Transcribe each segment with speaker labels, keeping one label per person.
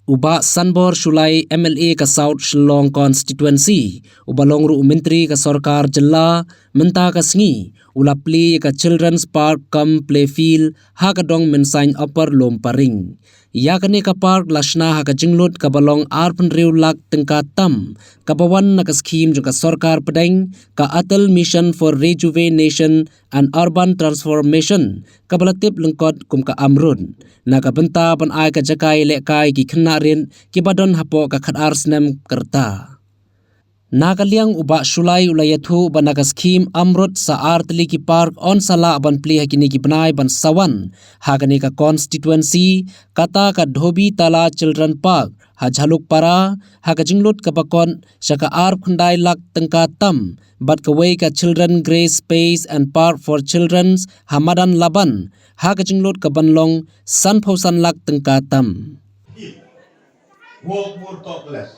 Speaker 1: Uba Sanbor Shulai MLA ka South Shillong constituency ubalong ru menteri ka sarkar jilla menta ka sngi ula Plie ka children's park kam Playfield Haka dong Mynsain upper Lumparing yakani ka park lashna haka jinglut ka balong arpan riu lak tengka tam ka bawan na ka scheme jung ka sarkar pedeng ka Atal Mission for Rejuvenation and Urban Transformation ka balatip lengkot kum ka amrun na ka benta pan ai ka jakai lekai ki khna rin ki badon hapo ka khat arsnem kerta Nakaliang uba Shulai ulayathu banaka scheme amrut sa artli ki park on sala ban Plie hakini ki banai ban sawan hakani ka constituency kata ka dhobi tala children park ha jhaluk para haka jinglut ka bakon shaka arp khandai lak tengka tam bat ka wei ka children grace space and park for children's hamadan laban haka jinglut ka banlong san phausan lak tengka tam
Speaker 2: Walk more, talk less.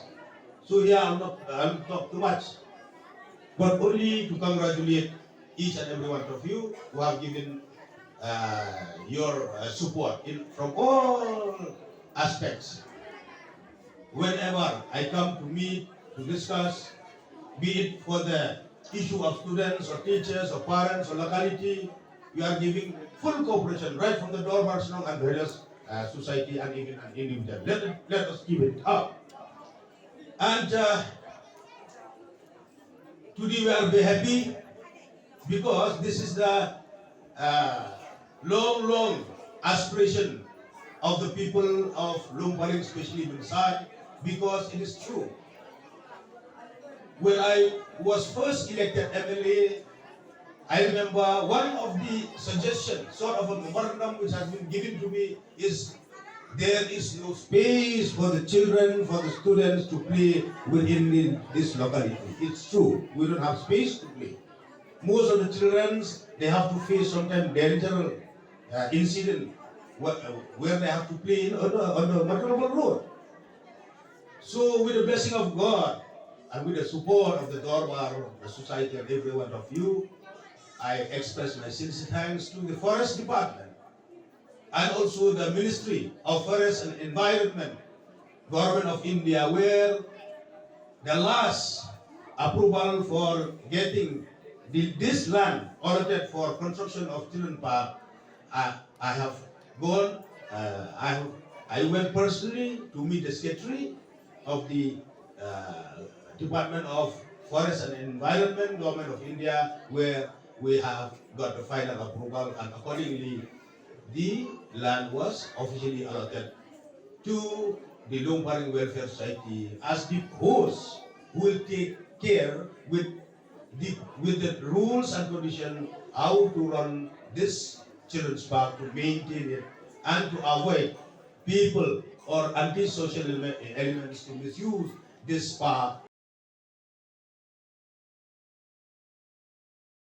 Speaker 2: So here I'm not talk too much, but only to congratulate each and every one of you who have given your support from all aspects. Whenever I come to meet, to discuss, be it for the issue of students or teachers or parents or locality, you are giving full cooperation right from the door and various society and even an individual. Let us keep it up. And today we are very happy because this is the long aspiration of the people of Lumparing, especially Mynsain, because it is true. When I was first elected MLA, I remember one of the suggestions, sort of a memorandum which has been given to me is there is no space for the children, for the students to play within this locality. It's true, we don't have space to play. Most of the children, they have to face sometimes dangerous incident where they have to play on the Maternal Road. So with the blessing of God and with the support of the Dorbar, the society and every one of you, I express my sincere thanks to the Forest Department and also the Ministry of Forest and Environment, Government of India, where the last approval for getting this land allotted for construction of children park, I have gone. I went personally to meet the secretary of the Department of Forest and Environment, Government of India, where we have got the final approval, and accordingly, the land was officially allotted to the Lumparing Welfare Society as the host who will take care with the rules and conditions how to run this children's park, to maintain it, and to avoid people or antisocial elements to misuse this park